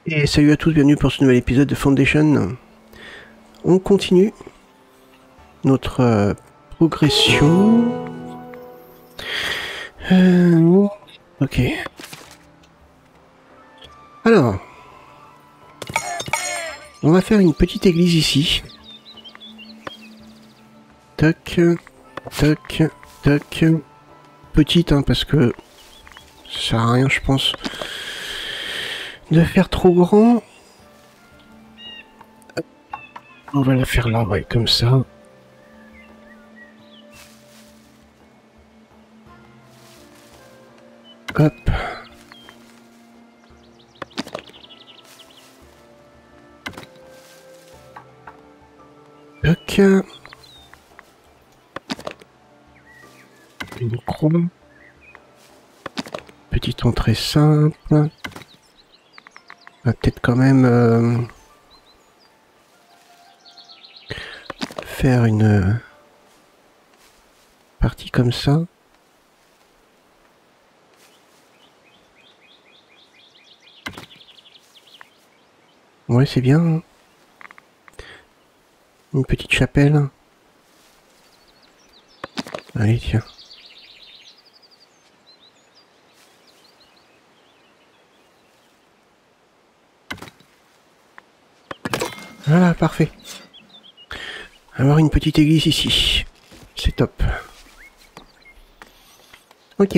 Et salut à tous, bienvenue pour ce nouvel épisode de Foundation. On continue notre progression. Ok. Alors, on va faire une petite église ici. Tac, tac, tac. Petite, hein, parce que ça sert à rien, je pense, de faire trop grand. On va la faire là, ouais, comme ça. Hop. Tac. Une chrome. Petite entrée simple. On va peut-être quand même faire une partie comme ça. Ouais, c'est bien. Hein. Une petite chapelle. Allez, tiens. Voilà, parfait. Avoir une petite église ici. C'est top. Ok.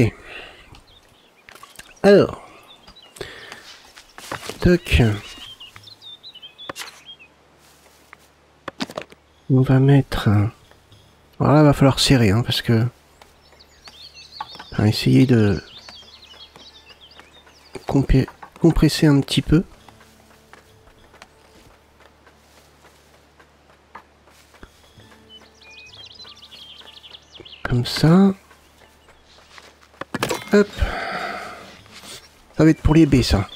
Alors. Toc. On va mettre... Alors là, va falloir serrer, hein, parce que... On va essayer de... compresser un petit peu. Comme ça. Hop. Ça va être pour les baies, ça.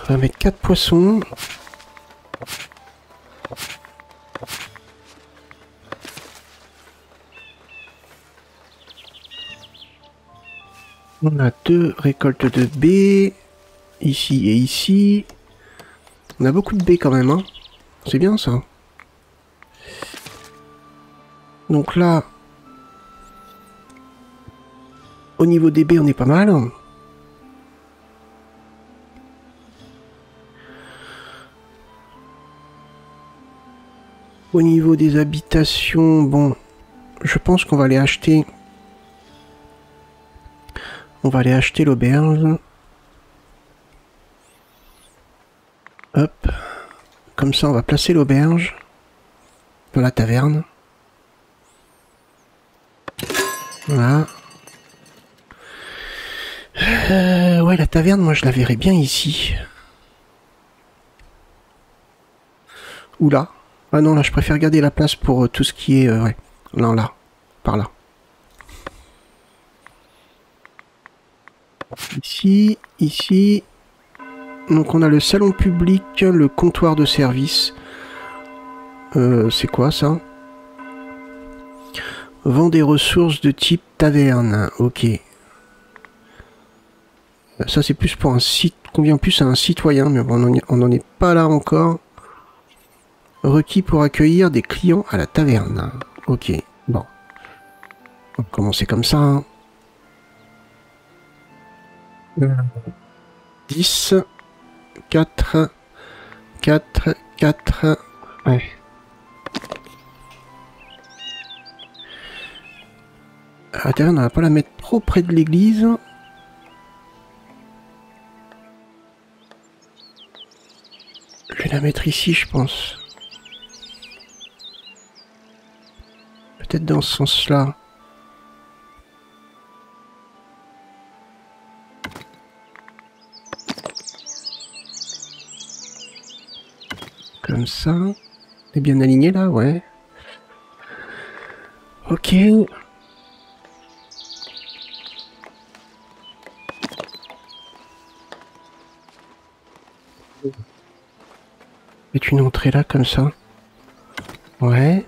On va mettre 4 poissons. On a 2 récoltes de baies. Ici et ici. On a beaucoup de baies quand même, hein. C'est bien, ça. Donc là... Au niveau des baies, on est pas mal. Au niveau des habitations, bon, je pense qu'on va aller acheter... On va aller acheter l'auberge. Hop. Comme ça, on va placer l'auberge dans la taverne. Voilà. Ouais, la taverne, moi, je la verrais bien ici. Ou là. Ah non, là, je préfère garder la place pour tout ce qui est... ouais. Non, là. Par là. Ici, ici. Donc on a le salon public, le comptoir de service. C'est quoi ça? Vend des ressources de type taverne. Ok. Ça c'est plus pour un site. Convient plus à un citoyen, mais bon, on n'en est pas là encore. Requis pour accueillir des clients à la taverne. Ok. Bon. On va commencer comme ça. Hein. 10, 4, 4, 4. Ouais. La taverne, on va pas la mettre trop près de l'église. Je vais la mettre ici, je pense. Peut-être dans ce sens-là. Comme ça. C'est bien aligné là, ouais. Ok. Et une entrée là, comme ça. Ouais.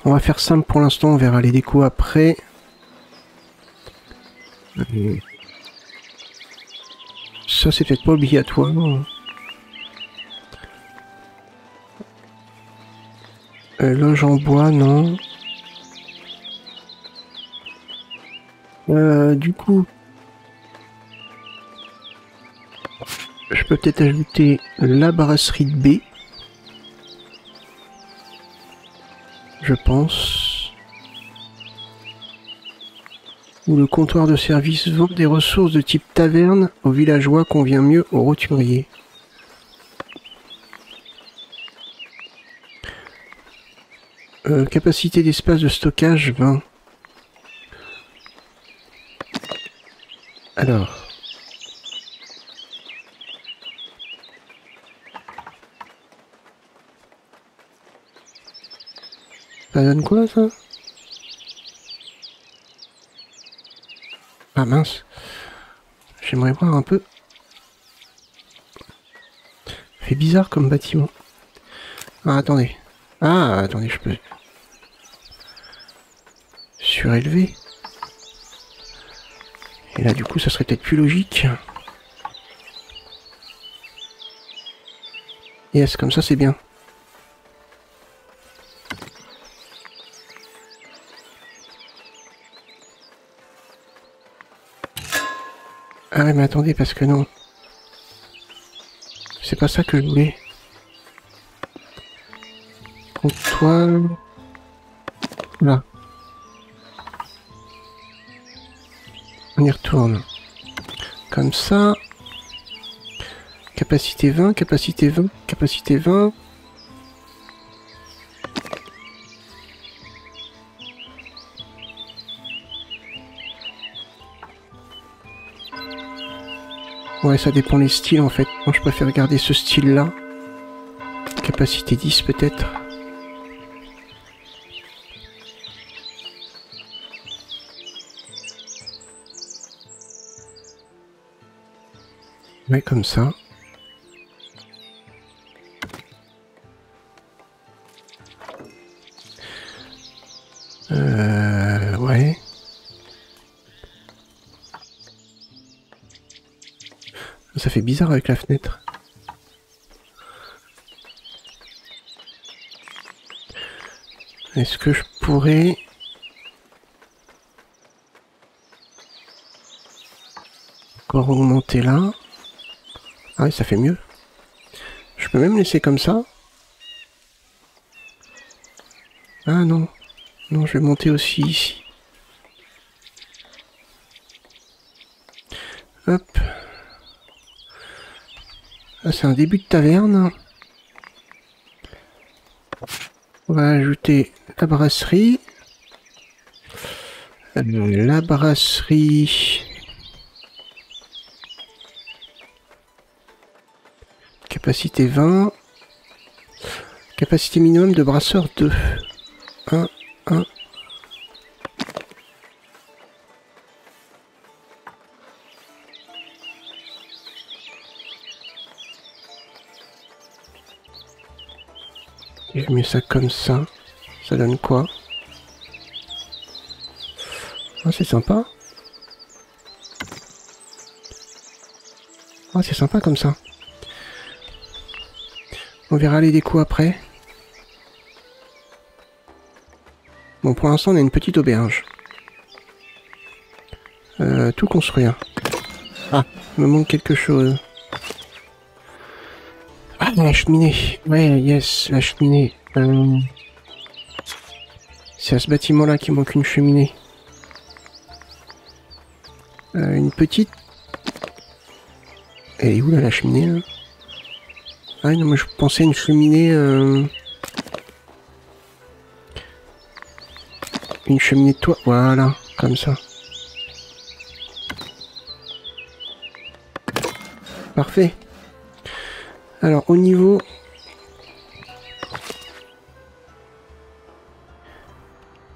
On va faire simple pour l'instant, on verra les décos après. ça c'est peut-être pas obligatoire. Loge en bois, non. Du coup, je peux peut-être ajouter la brasserie de B. Je pense. Où le comptoir de service vend des ressources de type taverne aux villageois convient mieux aux roturiers. Capacité d'espace de stockage 20. Alors. Ça donne quoi ça? Ah mince. J'aimerais voir un peu. C'est bizarre comme bâtiment. Ah attendez. Ah attendez, je peux... surélever. Et là du coup ça serait peut-être plus logique. Yes, comme ça c'est bien. Ah ouais mais attendez parce que non. C'est pas ça que je voulais. Comptoir. Là. On y retourne. Comme ça. Capacité 20, capacité 20, capacité 20. Ouais, ça dépend les styles en fait. Moi, je préfère garder ce style-là. Capacité 10 peut-être. Ouais, comme ça. Ouais. Ça fait bizarre avec la fenêtre. Est-ce que je pourrais... encore augmenter là? Ah oui, ça fait mieux. Je peux même laisser comme ça. Ah non. Non, je vais monter aussi ici. Hop. Ah, c'est un début de taverne. On va ajouter la brasserie. La brasserie... Capacité 20. Capacité minimum de brasseur 2. 1, 1. Et je mets ça comme ça. Ça donne quoi? Ah, c'est sympa. Ah, c'est sympa comme ça. On verra les décos après. Bon, pour l'instant, on a une petite auberge. Tout construire. Ah, il me manque quelque chose. Ah, la cheminée. Ouais, yes, la cheminée. C'est à ce bâtiment-là qu'il manque une cheminée. Une petite. Elle est où, là, la cheminée, là? Ah non, moi je pensais une cheminée... Une cheminée de toit. Voilà, comme ça. Parfait. Alors, au niveau...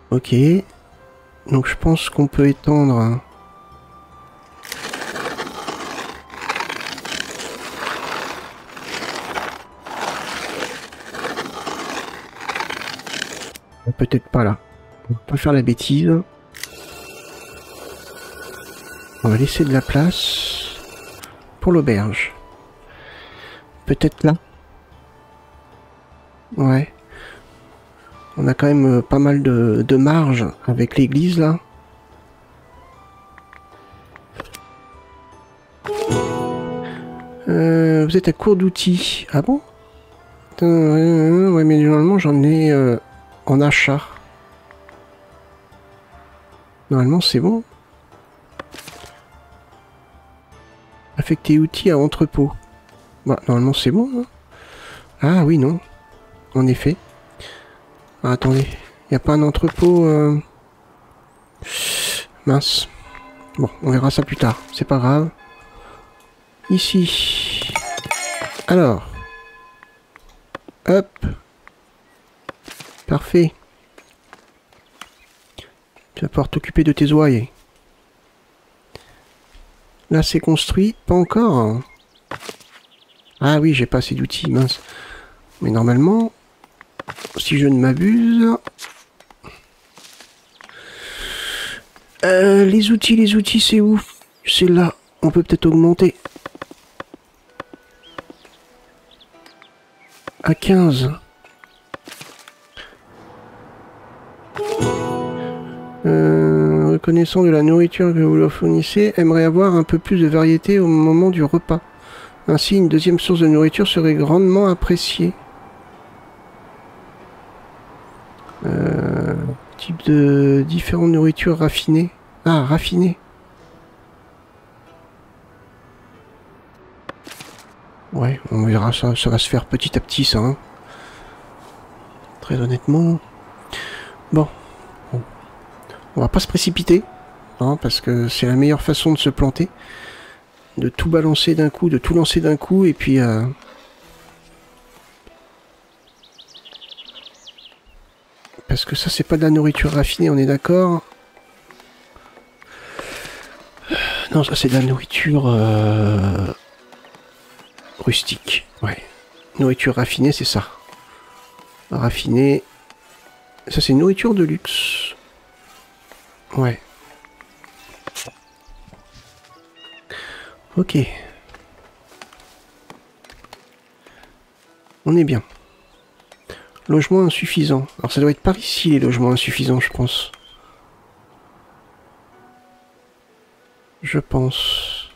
Ok. Donc je pense qu'on peut étendre... Peut-être pas là. On va pas faire la bêtise. On va laisser de la place pour l'auberge. Peut-être là. Ouais. On a quand même pas mal de marge avec l'église là. Vous êtes à court d'outils. Ah bon? Ouais, mais normalement j'en ai en achat. Normalement c'est bon. Affecter outils à entrepôt. Bah, normalement c'est bon. Hein. Ah oui, non. En effet. Ah, attendez. Il n'y a pas un entrepôt... Mince. Bon, on verra ça plus tard. C'est pas grave. Ici. Alors. Hop. Parfait. Tu vas pouvoir t'occuper de tes oies. Là, c'est construit. Pas encore. Hein. Ah oui, j'ai pas assez d'outils, mince. Mais normalement, si je ne m'abuse... les outils, c'est où? C'est là. On peut peut-être augmenter. À 15. Reconnaissant de la nourriture que vous leur fournissez, aimerait avoir un peu plus de variété au moment du repas. Ainsi, une deuxième source de nourriture serait grandement appréciée. Type de différentes nourritures raffinées. Ah, raffinées. Ouais, on verra ça. Ça va se faire petit à petit, ça. Hein. Très honnêtement. Bon. On va pas se précipiter. Hein, parce que c'est la meilleure façon de se planter. De tout balancer d'un coup, de tout lancer d'un coup, et puis... Parce que ça, c'est pas de la nourriture raffinée, on est d'accord? Non, ça, c'est de la nourriture... rustique, ouais. Nourriture raffinée, c'est ça. Raffinée... Ça, c'est nourriture de luxe. Ouais. Ok. On est bien. Logement insuffisant. Alors ça doit être par ici les logements insuffisants, je pense. Je pense.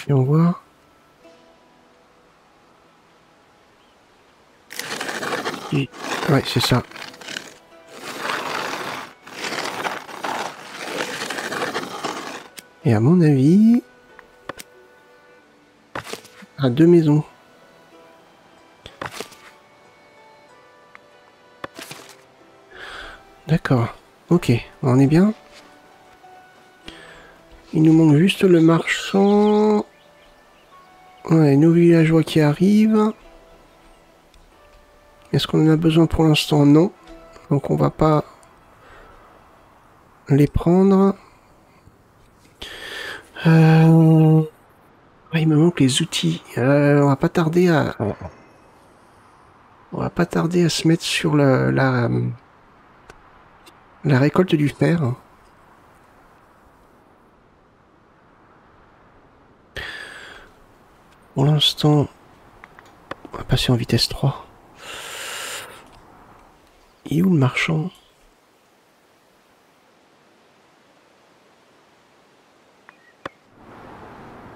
Et on voit. Ouais, c'est ça. Et à mon avis... à 2 maisons. D'accord. Ok, on est bien. Il nous manque juste le marchand. Ouais, nos villageois qui arrivent. Est-ce qu'on en a besoin pour l'instant? Non. Donc on va pas les prendre. Ouais, il me manque les outils. On va pas tarder à... On va pas tarder à se mettre sur la récolte du fer. Pour l'instant, on va passer en vitesse 3. Il est où le marchand?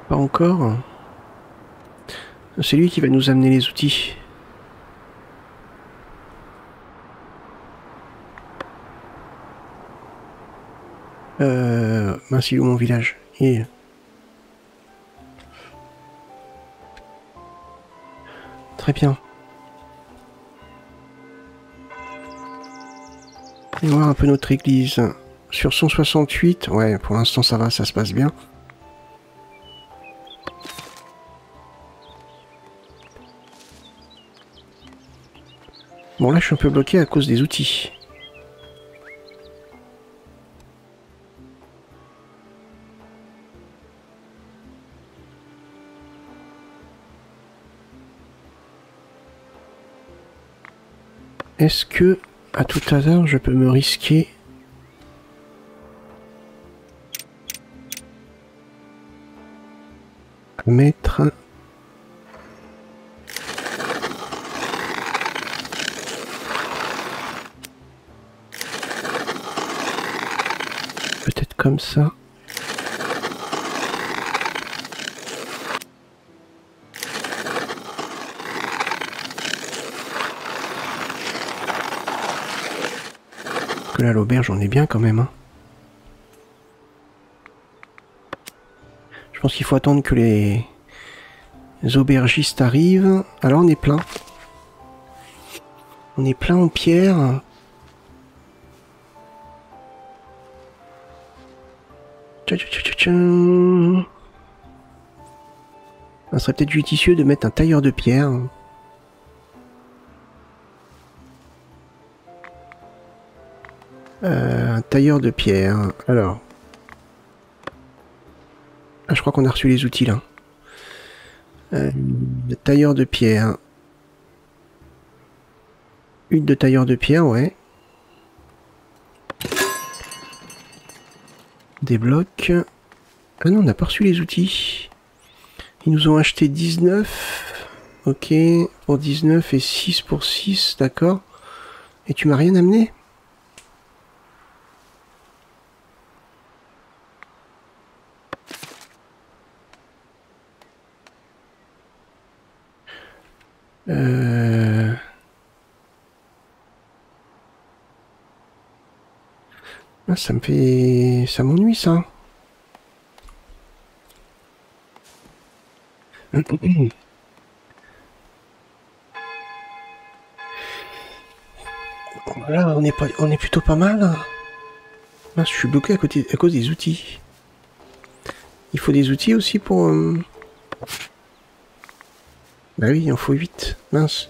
Pas encore. C'est lui qui va nous amener les outils. Mince, il est où mon village? Très bien. On va voir un peu notre église. Sur 168, ouais, pour l'instant ça va, ça se passe bien. Bon, là je suis un peu bloqué à cause des outils. Est-ce que À tout hasard, je peux me risquer. À mettre... Peut-être comme ça. Que là, l'auberge, on est bien quand même. Hein. Je pense qu'il faut attendre que les aubergistes arrivent. Alors, on est plein. On est plein en pierre. Ça serait peut-être judicieux de mettre un tailleur de pierre. Un tailleur de pierre. Alors. Ah, je crois qu'on a reçu les outils là. Tailleur de pierre. Huile de tailleur de pierre, ouais. Des blocs. Ah non, on n'a pas reçu les outils. Ils nous ont acheté 19. Ok, pour 19 et 6 pour 6, d'accord. Et tu m'as rien amené ? Ah, ça me fait... Ça m'ennuie, ça. Voilà, on est plutôt pas mal. Ah, je suis bloqué à cause des outils. Il faut des outils aussi pour... Bah oui, il en faut 8. Mince.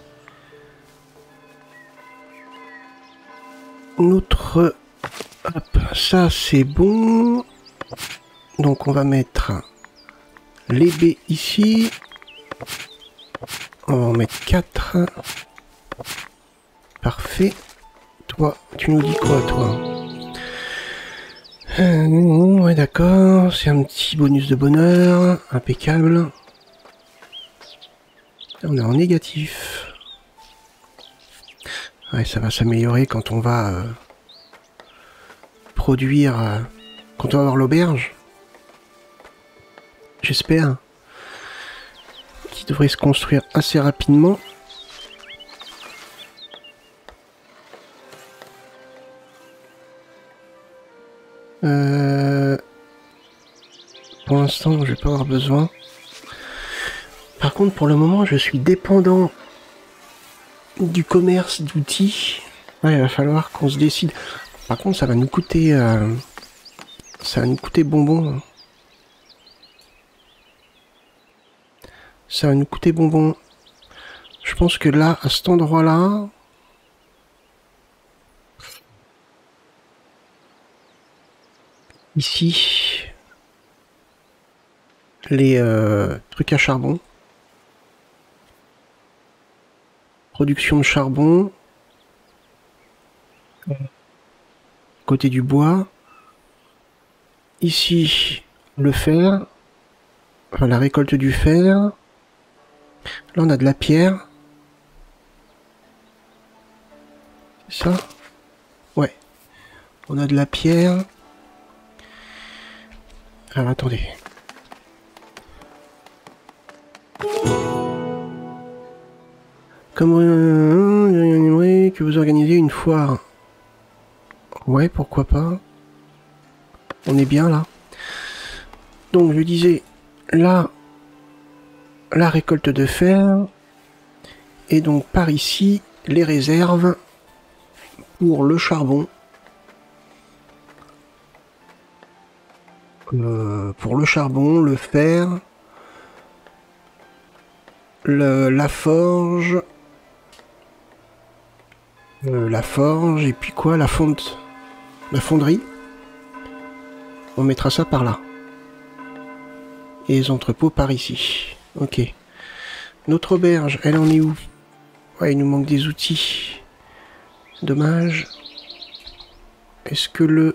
Notre... Hop, ça c'est bon. Donc on va mettre les baies ici. On va en mettre 4. Parfait. Toi, tu nous dis quoi, toi? Ouais, d'accord. C'est un petit bonus de bonheur. Impeccable. On est en négatif. Ouais, ça va s'améliorer quand on va produire... quand on va avoir l'auberge. J'espère. Qui devrait se construire assez rapidement. Pour l'instant, je vais pas avoir besoin. Par contre, pour le moment, je suis dépendant du commerce d'outils. Ouais, il va falloir qu'on se décide. Par contre, ça va nous coûter... ça va nous coûter bonbon. Ça va nous coûter bonbon. Je pense que là, à cet endroit-là... Ici... Les trucs à charbon. Production de charbon. Côté du bois. Ici, le fer. Enfin, la récolte du fer. Là, on a de la pierre. C'est ça? Ouais. On a de la pierre. Alors, attendez. Comme j'aimerais que vous organisez une foire. Ouais, pourquoi pas. On est bien là. Donc je disais, là, la récolte de fer. Et donc par ici, les réserves pour le charbon. Pour le charbon, le fer, la forge. La forge, et puis quoi, la fonderie. On mettra ça par là. Et les entrepôts par ici. Ok. Notre auberge, elle en est où? Ouais, il nous manque des outils. Dommage. Est-ce que le...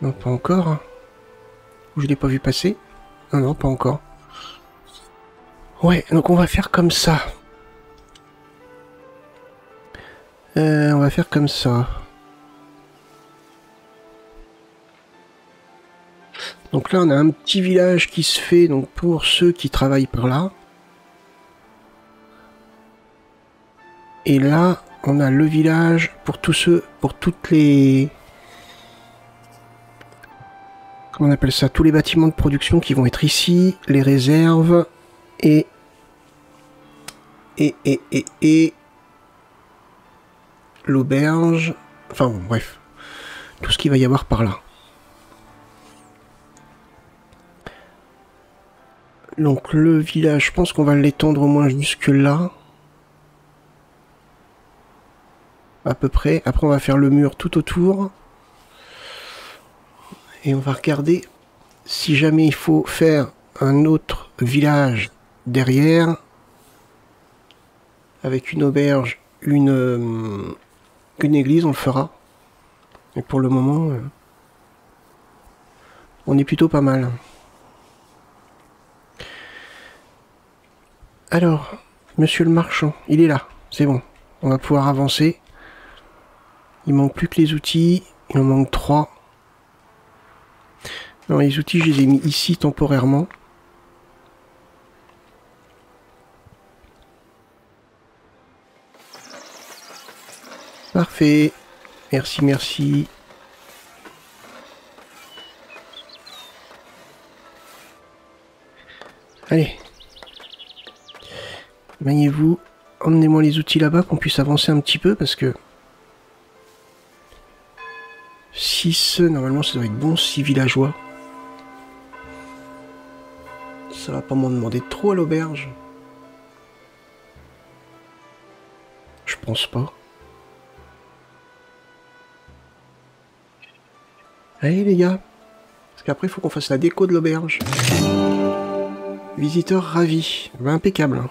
Non, pas encore. Hein. Ou je l'ai pas vu passer. Non, non, pas encore. Ouais, donc on va faire comme ça. On va faire comme ça. Donc là, on a un petit village qui se fait donc pour ceux qui travaillent par là. Et là, on a le village pour tous ceux, pour toutes les... Comment on appelle ça? Tous les bâtiments de production qui vont être ici, les réserves et l'auberge. Enfin bon, bref. Tout ce qu'il va y avoir par là. Donc le village, je pense qu'on va l'étendre au moins jusque là. À peu près. Après on va faire le mur tout autour. Et on va regarder si jamais il faut faire un autre village derrière. Avec une auberge, une église, on le fera. Mais pour le moment, on est plutôt pas mal. Alors, monsieur le marchand, il est là, c'est bon. On va pouvoir avancer. Il manque plus que les outils. Il en manque 3. Non, les outils, je les ai mis ici temporairement. Parfait. Merci, merci. Allez. Maniez-vous. Emmenez-moi les outils là-bas qu'on puisse avancer un petit peu parce que... 6, normalement ça doit être bon, 6 villageois. Ça va pas m'en demander trop à l'auberge. Je pense pas. Allez les gars. Parce qu'après il faut qu'on fasse la déco de l'auberge. Visiteur ravi. Ben, impeccable. Hein.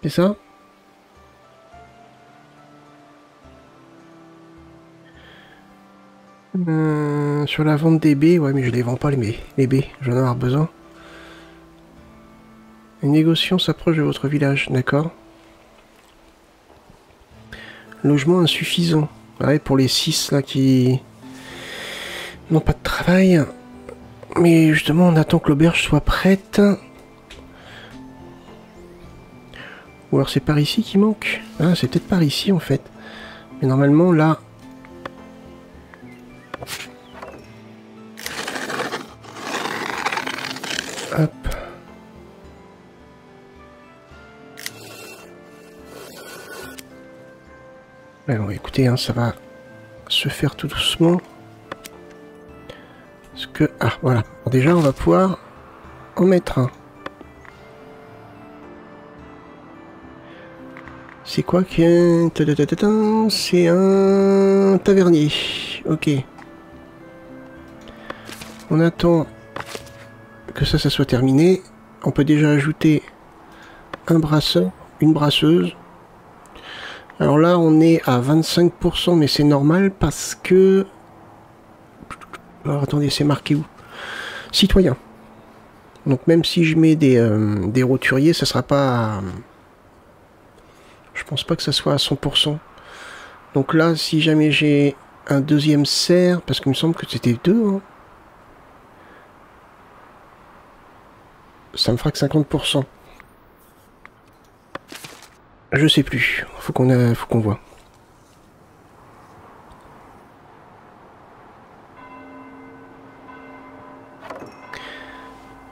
C'est ça? Sur la vente des baies, ouais mais je les vends pas les baies, j'en ai avoir besoin. Les négociants s'approchent de votre village, d'accord. Logement insuffisant. Ouais, pour les 6 là qui n'ont pas de travail. Mais justement, on attend que l'auberge soit prête. Ou alors c'est par ici qui manque. Ah, c'est peut-être par ici en fait. Mais normalement là... Hop. Alors écoutez, hein, ça va se faire tout doucement. Parce que... Ah, voilà. Bon, déjà, on va pouvoir en mettre un. C'est quoi qu'un... C'est un tavernier. Ok. On attend que ça soit terminé. On peut déjà ajouter un brasseur, une brasseuse. Alors là, on est à 25%, mais c'est normal parce que... Alors attendez, c'est marqué où? Citoyen. Donc même si je mets des roturiers, ça sera pas... Je pense pas que ça soit à 100%. Donc là, si jamais j'ai un deuxième cerf, parce qu'il me semble que c'était 2, hein, ça me fera que 50%. Je sais plus. Faut qu'on voit.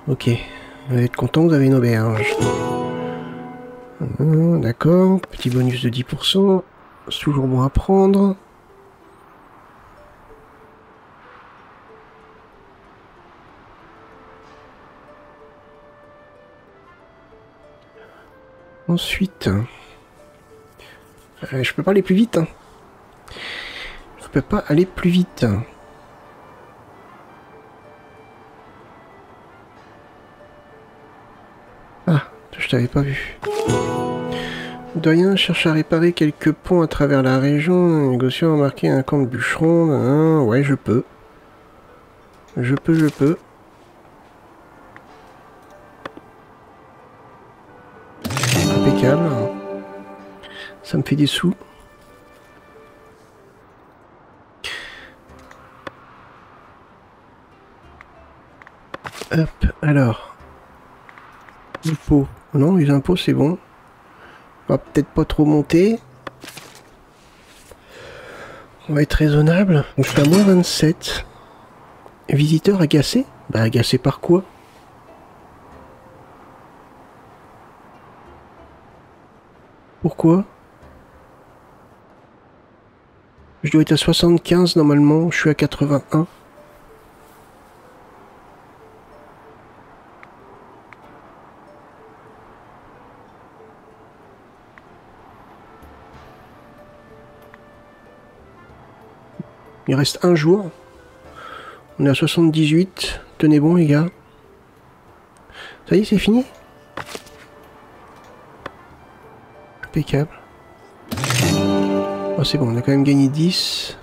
Ok. Vous allez être content, vous avez une auberge. D'accord. Petit bonus de 10%. C'est toujours bon à prendre. Ensuite... je peux pas aller plus vite. Hein. Je peux pas aller plus vite. je t'avais pas vu. Doyen cherche à réparer quelques ponts à travers la région. Un négociant a remarqué un camp de bûcherons. Ouais, je peux. Je peux. Impeccable. Ça me fait des sous. Hop, alors. Impôts. Non, les impôts, c'est bon. On va peut-être pas trop monter. On va être raisonnable. On fait à moins 27. Visiteur agacé? Bah agacé par quoi? Pourquoi? Je dois être à 75 normalement, je suis à 81. Il reste un jour. On est à 78. Tenez bon les gars. Ça y est, c'est fini? Impeccable. Oh, c'est bon, on a quand même gagné 10.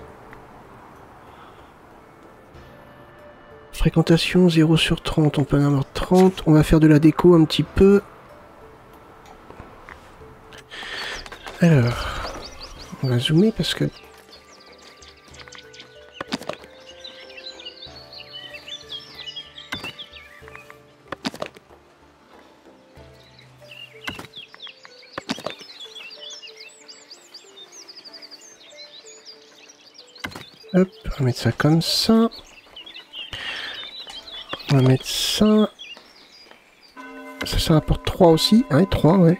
Fréquentation 0 sur 30, on peut en avoir 30. On va faire de la déco un petit peu. Alors, on va zoomer parce que... Hop, on va mettre ça comme ça. On va mettre ça. Ça rapporte 3 aussi. Ouais, 3, ouais.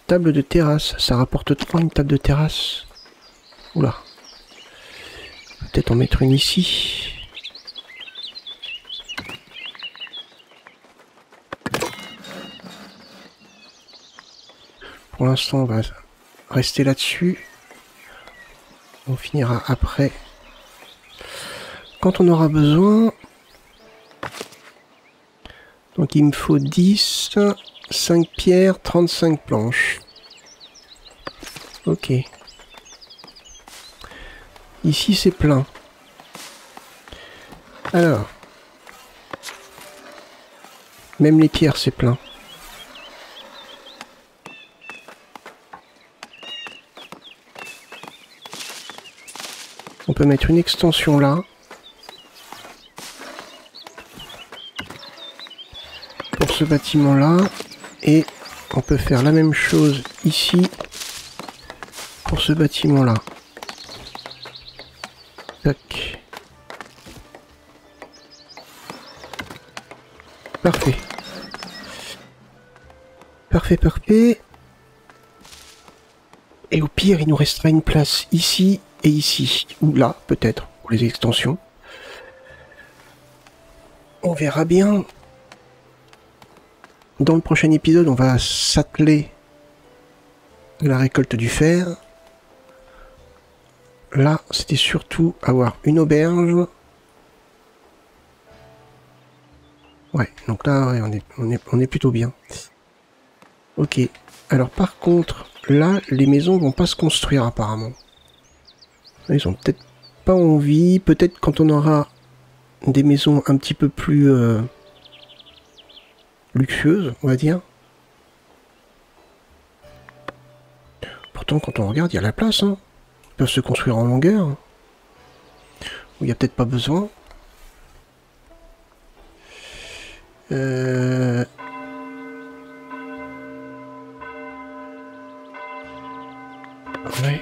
Table de terrasse. Ça rapporte 3, une table de terrasse. Oula. Peut-être en mettre une ici. Pour l'instant, on va rester là-dessus. On finira après. Quand on aura besoin. Donc il me faut 10, 5 pierres, 35 planches. Ok. Ici c'est plein. Alors. Même les pierres c'est plein. On peut mettre une extension là. Pour ce bâtiment là. Et on peut faire la même chose ici. Pour ce bâtiment là. Tac. Parfait. Parfait. Et au pire, il nous restera une place ici et ici. Ou là, peut-être, pour les extensions. On verra bien. Dans le prochain épisode, on va s'atteler à la récolte du fer. Là, c'était surtout avoir une auberge. Ouais, donc là, ouais, on est plutôt bien. Ok. Alors par contre, là, les maisons vont pas se construire apparemment. Ils ont peut-être pas envie. Peut-être quand on aura des maisons un petit peu plus luxueuses, on va dire. Pourtant, quand on regarde, il y a la place. Hein. Ils peuvent se construire en longueur. Où il n'y a peut-être pas besoin. Ouais.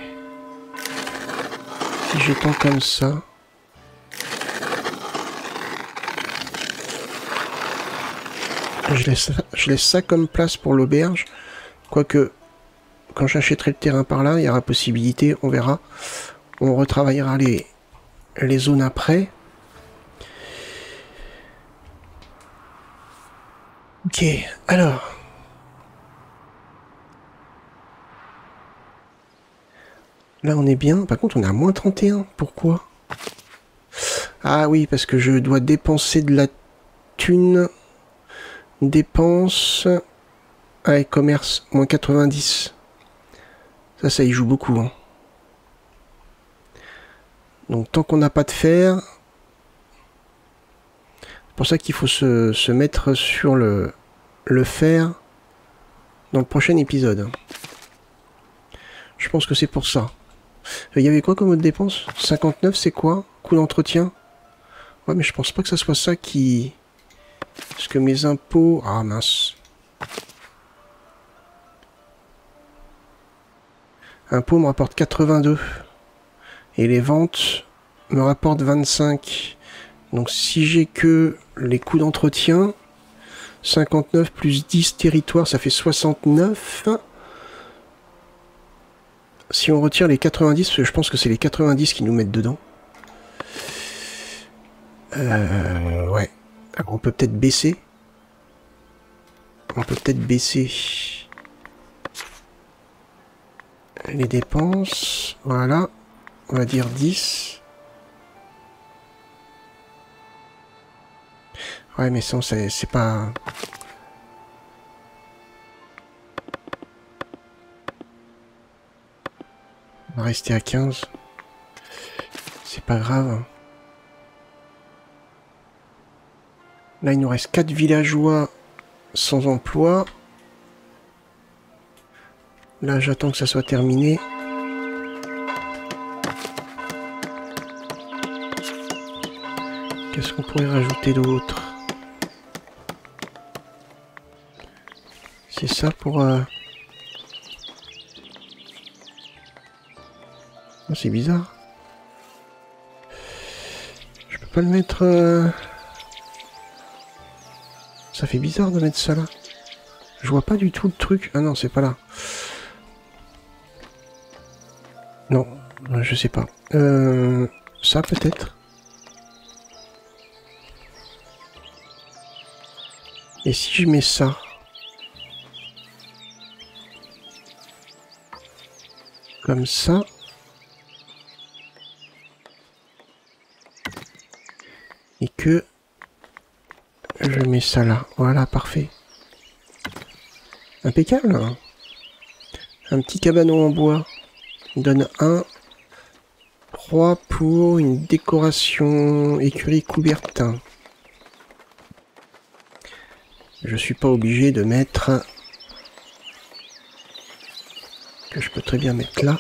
Si j'étends comme ça. Je laisse ça comme place pour l'auberge. Quoique, quand j'achèterai le terrain par là, il y aura possibilité, on verra. On retravaillera les zones après. Ok, alors. Là, on est bien. Par contre, on est à moins 31. Pourquoi? Ah oui, parce que je dois dépenser de la thune. Dépense. Ah, et commerce, moins 90. Ça y joue beaucoup. Hein. Donc tant qu'on n'a pas de fer... C'est pour ça qu'il faut se mettre sur le fer dans le prochain épisode. Je pense que c'est pour ça. Il y avait quoi comme autre dépense? 59, c'est quoi? Coût d'entretien? Ouais, mais je pense pas que ça soit ça qui... Parce que mes impôts... Ah, mince. Impôts me rapportent 82. Et les ventes me rapportent 25. Donc si j'ai que les coûts d'entretien, 59 plus 10 territoires, ça fait 69. Si on retire les 90, parce que je pense que c'est les 90 qui nous mettent dedans. Ouais. Alors on peut peut-être baisser. On peut peut-être baisser les dépenses. Voilà. On va dire 10. Ouais, mais ça, c'est pas... On va rester à 15. C'est pas grave. Là, il nous reste 4 villageois sans emploi. Là, j'attends que ça soit terminé. Qu'est-ce qu'on pourrait rajouter d'autre? C'est ça pour... Oh, c'est bizarre. Je peux pas le mettre... Ça fait bizarre de mettre ça là. Je vois pas du tout le truc. Ah non, c'est pas là. Non, je sais pas. Ça peut-être. Et si je mets ça? Comme ça. Et que je mets ça là. Voilà, parfait. Impeccable. Hein. Un petit cabanon en bois. Il donne 1. 3 pour une décoration écurie couverte. Je suis pas obligé de mettre... Que je peux très bien mettre là.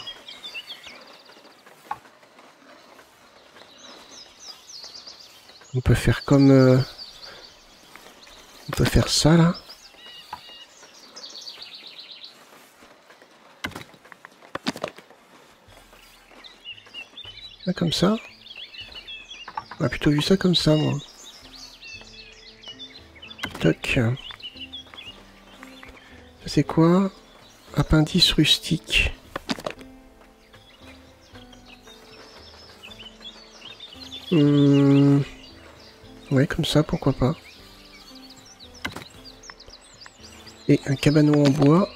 On peut faire comme... On peut faire ça là. Là, comme ça. On a plutôt vu ça comme ça, moi. Toc. Ça c'est quoi? Appendice rustique. Ouais, comme ça, pourquoi pas. Et un cabanon en bois.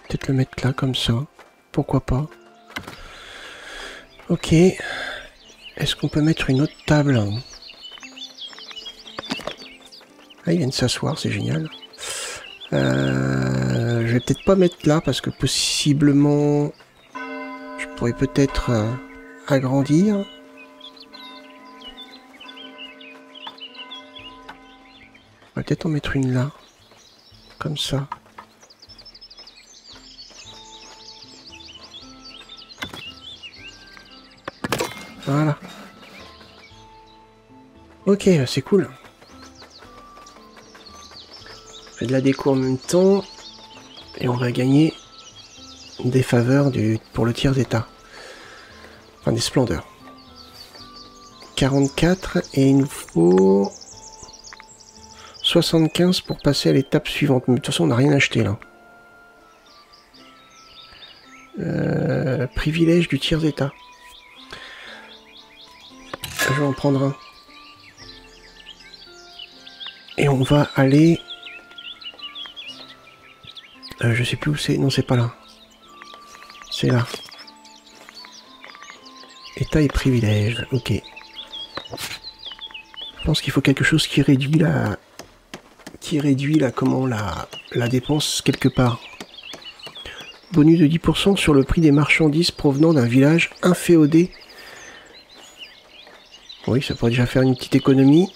Peut-être le mettre là, comme ça. Pourquoi pas. Ok. Est-ce qu'on peut mettre une autre table? Ah, ils viennent s'asseoir, c'est génial. Je vais peut-être pas mettre là, parce que possiblement... Je pourrais peut-être agrandir. On va peut-être en mettre une là. Comme ça. Voilà. Ok, c'est cool. On fait de la déco en même temps. Et on va gagner des faveurs pour le tiers d'état. Enfin, des splendeurs. 44 et il nous faut 75 pour passer à l'étape suivante. Mais de toute façon, on n'a rien acheté là. Privilège du tiers d'état. Je vais en prendre un. Et on va aller... je sais plus où c'est. Non, c'est pas là. C'est là. État et privilèges. Ok. Je pense qu'il faut quelque chose qui réduit la... comment, la dépense quelque part. Bonus de 10% sur le prix des marchandises provenant d'un village inféodé. Oui, ça pourrait déjà faire une petite économie.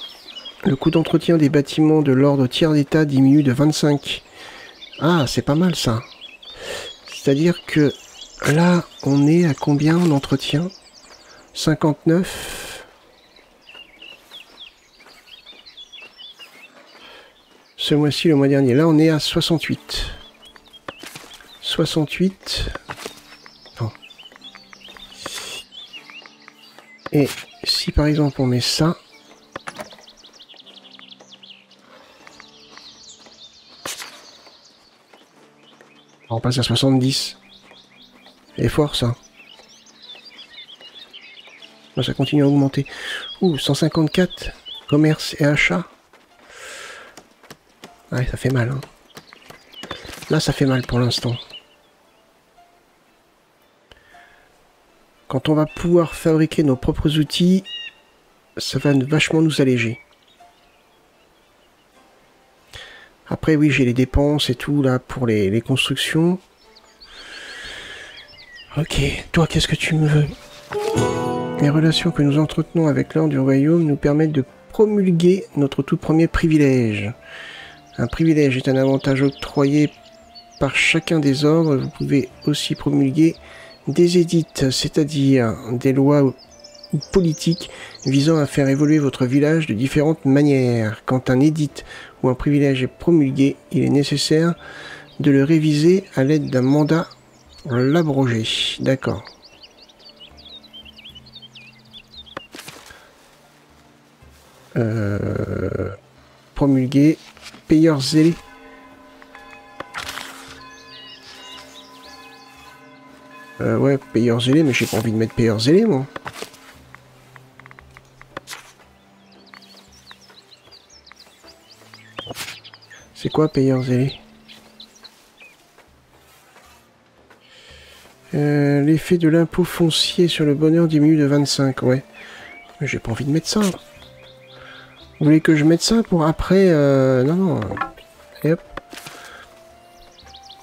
Le coût d'entretien des bâtiments de l'ordre tiers d'état diminue de 25. Ah, c'est pas mal ça. C'est-à-dire que là, on est à combien en entretien? 59. Ce mois-ci, le mois dernier. Là, on est à 68. 68. Bon. Et si par exemple on met ça... On passe à 70. C'est fort ça. Là, ça continue à augmenter. Ouh, 154. Commerce et achat. Ouais, ça fait mal. Hein. Là, ça fait mal pour l'instant. Quand on va pouvoir fabriquer nos propres outils, ça va vachement nous alléger. Après, oui, j'ai les dépenses et tout, là, pour les constructions. Ok, toi, qu'est-ce que tu me veux? Les relations que nous entretenons avec l'ordre du royaume nous permettent de promulguer notre tout premier privilège. Un privilège est un avantage octroyé par chacun des ordres. Vous pouvez aussi promulguer des édicts, c'est-à-dire des lois ou politiques visant à faire évoluer votre village de différentes manières. Quand un édit ou un privilège est promulgué, il est nécessaire de le réviser à l'aide d'un mandat pour l'abroger. D'accord. Promulguer, payeurs zélés. Ouais, payeurs zélés, mais j'ai pas envie de mettre payeurs zélés, moi. C'est quoi payeurs zélés? L'effet de l'impôt foncier sur le bonheur diminue de 25, ouais. Mais j'ai pas envie de mettre ça. Vous voulez que je mette ça pour après... Non, non. Et hop.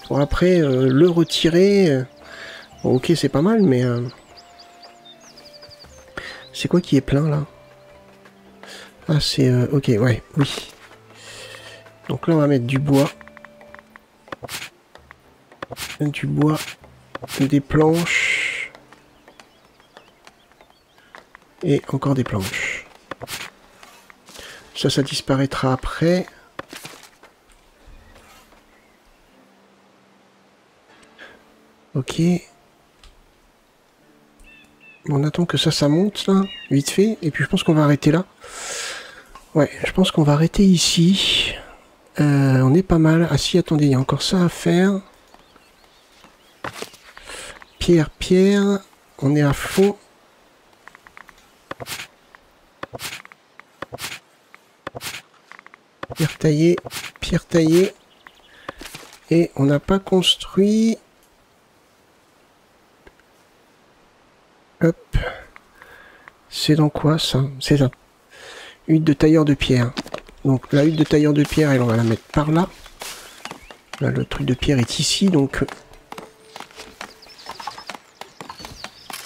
Pour après le retirer... Bon, ok, c'est pas mal, mais... C'est quoi qui est plein, là? Ah, c'est... ok, ouais, oui. Donc là, on va mettre du bois. Du bois. Des planches. Et encore des planches. Ça disparaîtra après. Ok. On attend que ça monte, là, vite fait. Et puis je pense qu'on va arrêter là. Ouais, je pense qu'on va arrêter ici. On est pas mal. Ah si, attendez, il y a encore ça à faire. Pierre, pierre. On est à fond. Pierre taillée, pierre taillée. Et on n'a pas construit... Hop. C'est dans quoi ça? C'est ça. Hutte de tailleur de pierre. Donc la hutte de tailleur de pierre, elle, on va la mettre par là. Là, le truc de pierre est ici, donc...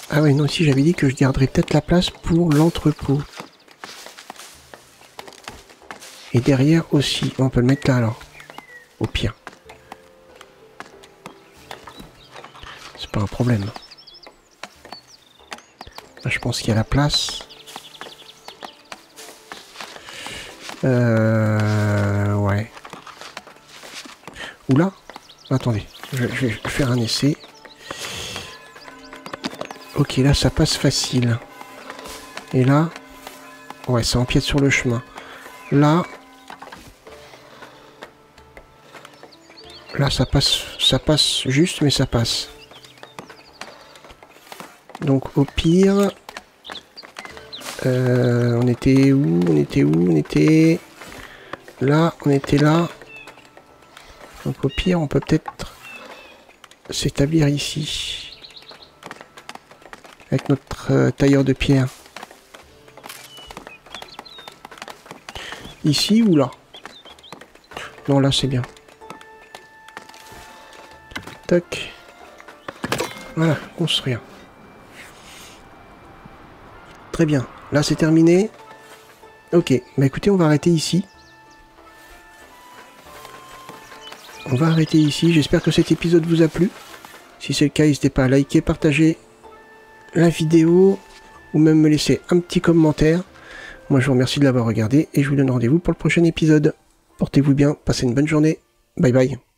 Ah ouais, non, ici j'avais dit que je garderais peut-être la place pour l'entrepôt. Et derrière aussi. On peut le mettre là alors. Au pire. C'est pas un problème. Là, je pense qu'il y a la place. Ouais. Oula. Attendez. Je vais faire un essai. Ok, là, ça passe facile. Et là... Ouais, ça empiète sur le chemin. Là... Là, ça passe juste, mais ça passe. Donc, au pire... on était où? On était là, on était là. Donc, au pire, on peut peut-être s'établir ici. avec notre tailleur de pierre. Ici ou là? Non, là c'est bien. Tac. Voilà, construire. Très bien. Là c'est terminé. Ok, bah écoutez, on va arrêter ici. On va arrêter ici. J'espère que cet épisode vous a plu. Si c'est le cas, n'hésitez pas à liker, partager la vidéo ou même me laisser un petit commentaire. Moi, je vous remercie de l'avoir regardé et je vous donne rendez-vous pour le prochain épisode. Portez-vous bien, passez une bonne journée. Bye bye.